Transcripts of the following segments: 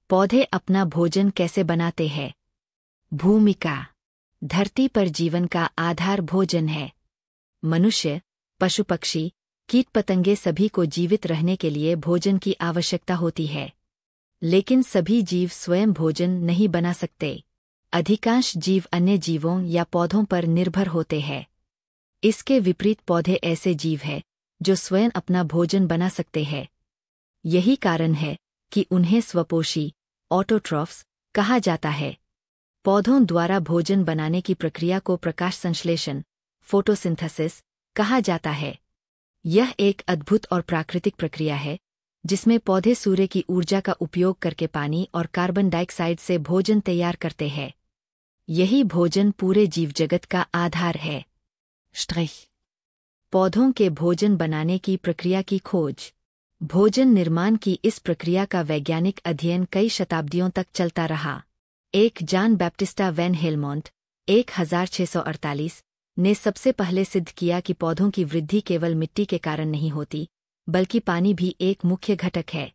पौधे अपना भोजन कैसे बनाते हैं? भूमिका। धरती पर जीवन का आधार भोजन है। मनुष्य, पशु पक्षी, कीट पतंगे सभी को जीवित रहने के लिए भोजन की आवश्यकता होती है। लेकिन सभी जीव स्वयं भोजन नहीं बना सकते। अधिकांश जीव अन्य जीवों या पौधों पर निर्भर होते हैं। इसके विपरीत पौधे ऐसे जीव हैं जो स्वयं अपना भोजन बना सकते हैं। यही कारण है कि उन्हें स्वपोषी, ऑटोट्रॉफ्स, कहा जाता है। पौधों द्वारा भोजन बनाने की प्रक्रिया को प्रकाश संश्लेषण, फोटोसिंथेसिस, कहा जाता है। यह एक अद्भुत और प्राकृतिक प्रक्रिया है जिसमें पौधे सूर्य की ऊर्जा का उपयोग करके पानी और कार्बन डाइऑक्साइड से भोजन तैयार करते हैं। यही भोजन पूरे जीव जगत का आधार है। पौधों के भोजन बनाने की प्रक्रिया की खोज। भोजन निर्माण की इस प्रक्रिया का वैज्ञानिक अध्ययन कई शताब्दियों तक चलता रहा। एक जॉन बैप्टिस्टा वैन हेलमोंट 1648 ने सबसे पहले सिद्ध किया कि पौधों की वृद्धि केवल मिट्टी के कारण नहीं होती, बल्कि पानी भी एक मुख्य घटक है।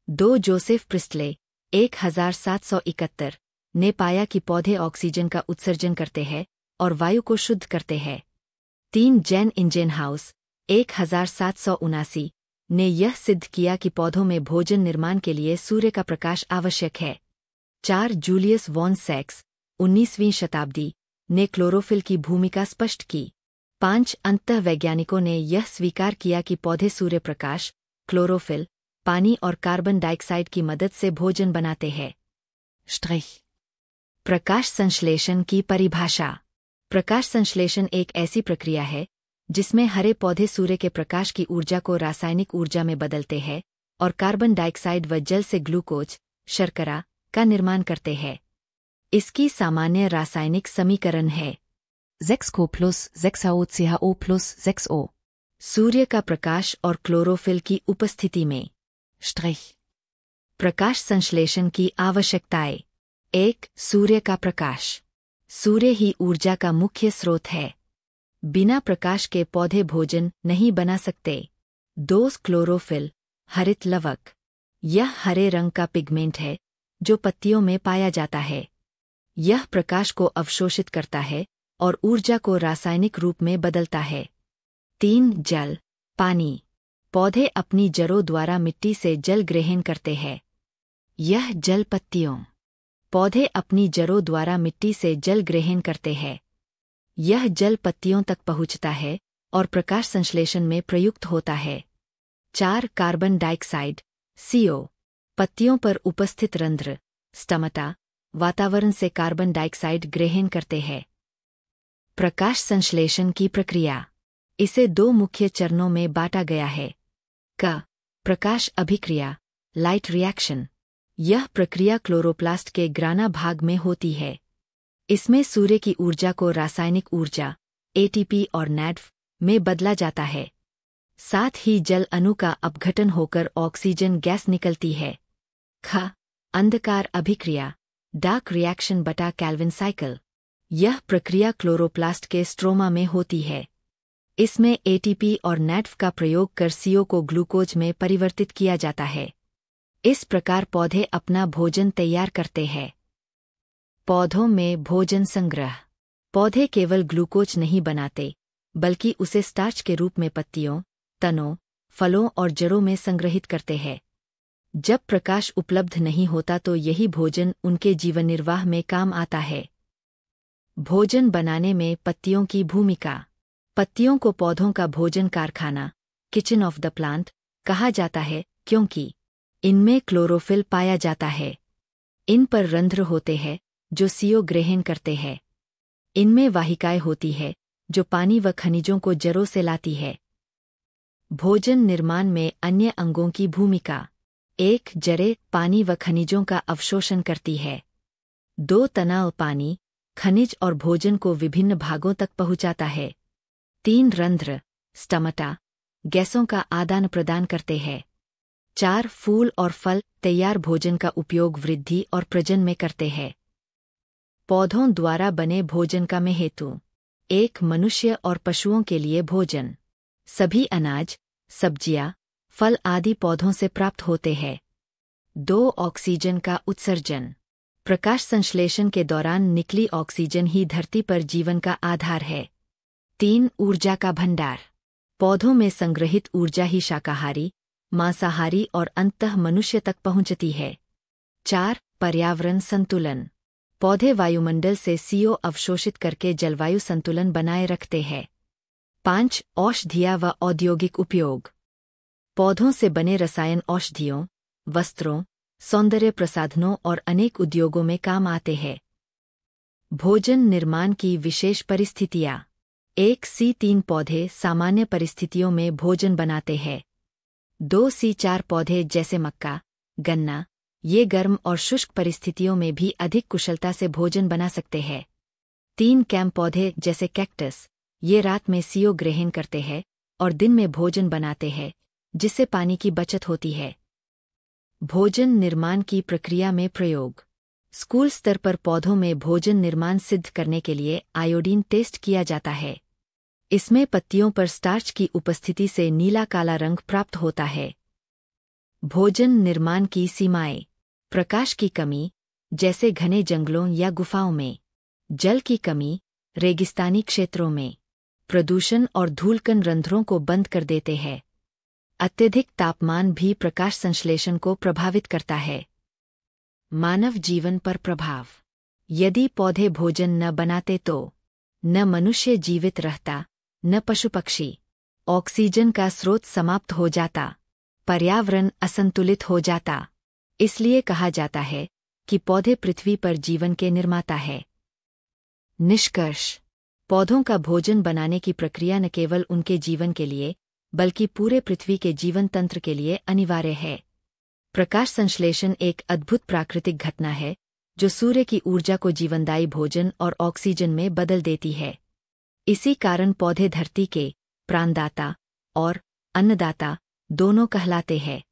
2 जोसेफ प्रिस्टले 1771 ने पाया कि पौधे ऑक्सीजन का उत्सर्जन करते हैं और वायु को शुद्ध करते हैं। 3 जैन इंजेनहाउस 1779 ने यह सिद्ध किया कि पौधों में भोजन निर्माण के लिए सूर्य का प्रकाश आवश्यक है। 4 जूलियस वॉन सैक्स 19वीं शताब्दी ने क्लोरोफिल की भूमिका स्पष्ट की। 5 अंतःवैज्ञानिकों ने यह स्वीकार किया कि पौधे सूर्य प्रकाश, क्लोरोफिल, पानी और कार्बन डाइऑक्साइड की मदद से भोजन बनाते हैं। प्रकाश संश्लेषण की परिभाषा। प्रकाश संश्लेषण एक ऐसी प्रक्रिया है जिसमें हरे पौधे सूर्य के प्रकाश की ऊर्जा को रासायनिक ऊर्जा में बदलते हैं और कार्बन डाइऑक्साइड व जल से ग्लूकोज, शर्करा, का निर्माण करते हैं। इसकी सामान्य रासायनिक समीकरण है 6Co plus 6AOCHO plus 6O। सूर्य का प्रकाश और क्लोरोफिल की उपस्थिति में। प्रकाश संश्लेषण की आवश्यकताएं। 1. सूर्य का प्रकाश। सूर्य ही ऊर्जा का मुख्य स्रोत है। बिना प्रकाश के पौधे भोजन नहीं बना सकते। 2. क्लोरोफिल, हरित लवक। यह हरे रंग का पिगमेंट है जो पत्तियों में पाया जाता है। यह प्रकाश को अवशोषित करता है और ऊर्जा को रासायनिक रूप में बदलता है। 3. जल, पानी। पौधे अपनी जड़ों द्वारा मिट्टी से जल ग्रहण करते हैं। यह जल पत्तियों। पौधे अपनी जड़ों द्वारा मिट्टी से जल ग्रहण करते हैं। यह जल पत्तियों तक पहुँचता है और प्रकाश संश्लेषण में प्रयुक्त होता है। 4. Carbon dioxide, CO। पत्तियों पर उपस्थित रंध्र, स्टमटा, वातावरण से कार्बन डाइऑक्साइड ग्रहण करते हैं। प्रकाश संश्लेषण की प्रक्रिया। इसे 2 मुख्य चरणों में बांटा गया है। क. प्रकाश अभिक्रिया, लाइट रिएक्शन। यह प्रक्रिया क्लोरोप्लास्ट के ग्राना भाग में होती है। इसमें सूर्य की ऊर्जा को रासायनिक ऊर्जा, ATP और NADP, में बदला जाता है। साथ ही जल अणु का अपघटन होकर ऑक्सीजन गैस निकलती है। ख. अंधकार अभिक्रिया, डार्क रिएक्शन बटा कैल्विन साइकिल। यह प्रक्रिया क्लोरोप्लास्ट के स्ट्रोमा में होती है। इसमें ATP और NADP का प्रयोग कर CO को ग्लूकोज में परिवर्तित किया जाता है। इस प्रकार पौधे अपना भोजन तैयार करते हैं। पौधों में भोजन संग्रह। पौधे केवल ग्लूकोज नहीं बनाते, बल्कि उसे स्टार्च के रूप में पत्तियों, तनों, फलों और जड़ों में संग्रहित करते हैं। जब प्रकाश उपलब्ध नहीं होता तो यही भोजन उनके जीवन निर्वाह में काम आता है। भोजन बनाने में पत्तियों की भूमिका। पत्तियों को पौधों का भोजन कारखाना, किचन ऑफ द प्लांट, कहा जाता है क्योंकि इनमें क्लोरोफिल पाया जाता है। इन पर रंध्र होते हैं जो CO ग्रहण करते हैं। इनमें वाहिकाएं होती है जो पानी व खनिजों को जड़ों से लाती है। भोजन निर्माण में अन्य अंगों की भूमिका। 1. जड़ें पानी व खनिजों का अवशोषण करती है। 2. तना पानी, खनिज और भोजन को विभिन्न भागों तक पहुंचाता है। 3. रंध्र, स्टमटा, गैसों का आदान प्रदान करते हैं। 4. फूल और फल तैयार भोजन का उपयोग वृद्धि और प्रजनन में करते हैं। पौधों द्वारा बने भोजन का हेतु। 1. मनुष्य और पशुओं के लिए भोजन। सभी अनाज, सब्जियां, फल आदि पौधों से प्राप्त होते हैं। 2. ऑक्सीजन का उत्सर्जन। प्रकाश संश्लेषण के दौरान निकली ऑक्सीजन ही धरती पर जीवन का आधार है। 3. ऊर्जा का भंडार। पौधों में संग्रहित ऊर्जा ही शाकाहारी, मांसाहारी और अंततः मनुष्य तक पहुंचती है। 4. पर्यावरण संतुलन। पौधे वायुमंडल से CO अवशोषित करके जलवायु संतुलन बनाए रखते हैं। 5. औषधियाँ व औद्योगिक उपयोग। पौधों से बने रसायन औषधियों, वस्त्रों, सौंदर्य प्रसाधनों और अनेक उद्योगों में काम आते हैं। भोजन निर्माण की विशेष परिस्थितियाँ। 1. C3 पौधे सामान्य परिस्थितियों में भोजन बनाते हैं। 2. C4 पौधे जैसे मक्का, गन्ना, ये गर्म और शुष्क परिस्थितियों में भी अधिक कुशलता से भोजन बना सकते हैं। 3. कैम पौधे जैसे कैक्टस, ये रात में CO ग्रहण करते हैं और दिन में भोजन बनाते हैं, जिससे पानी की बचत होती है। भोजन निर्माण की प्रक्रिया में प्रयोग। स्कूल स्तर पर पौधों में भोजन निर्माण सिद्ध करने के लिए आयोडीन टेस्ट किया जाता है। इसमें पत्तियों पर स्टार्च की उपस्थिति से नीला काला रंग प्राप्त होता है। भोजन निर्माण की सीमाएं। प्रकाश की कमी, जैसे घने जंगलों या गुफाओं में। जल की कमी, रेगिस्तानी क्षेत्रों में। प्रदूषण और धूलकण रंध्रों को बंद कर देते हैं। अत्यधिक तापमान भी प्रकाश संश्लेषण को प्रभावित करता है। मानव जीवन पर प्रभाव। यदि पौधे भोजन न बनाते तो न मनुष्य जीवित रहता, न पशु पक्षी। ऑक्सीजन का स्रोत समाप्त हो जाता, पर्यावरण असंतुलित हो जाता। इसलिए कहा जाता है कि पौधे पृथ्वी पर जीवन के निर्माता है। निष्कर्ष। पौधों का भोजन बनाने की प्रक्रिया न केवल उनके जीवन के लिए, बल्कि पूरे पृथ्वी के जीवन तंत्र के लिए अनिवार्य है। प्रकाश संश्लेषण एक अद्भुत प्राकृतिक घटना है, जो सूर्य की ऊर्जा को जीवनदायी भोजन और ऑक्सीजन में बदल देती है। इसी कारण पौधे धरती के प्राणदाता और अन्नदाता दोनों कहलाते हैं।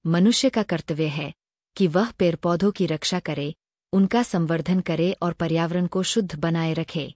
मनुष्य का कर्तव्य है कि वह पेड़ पौधों की रक्षा करे, उनका संवर्धन करे और पर्यावरण को शुद्ध बनाए रखे।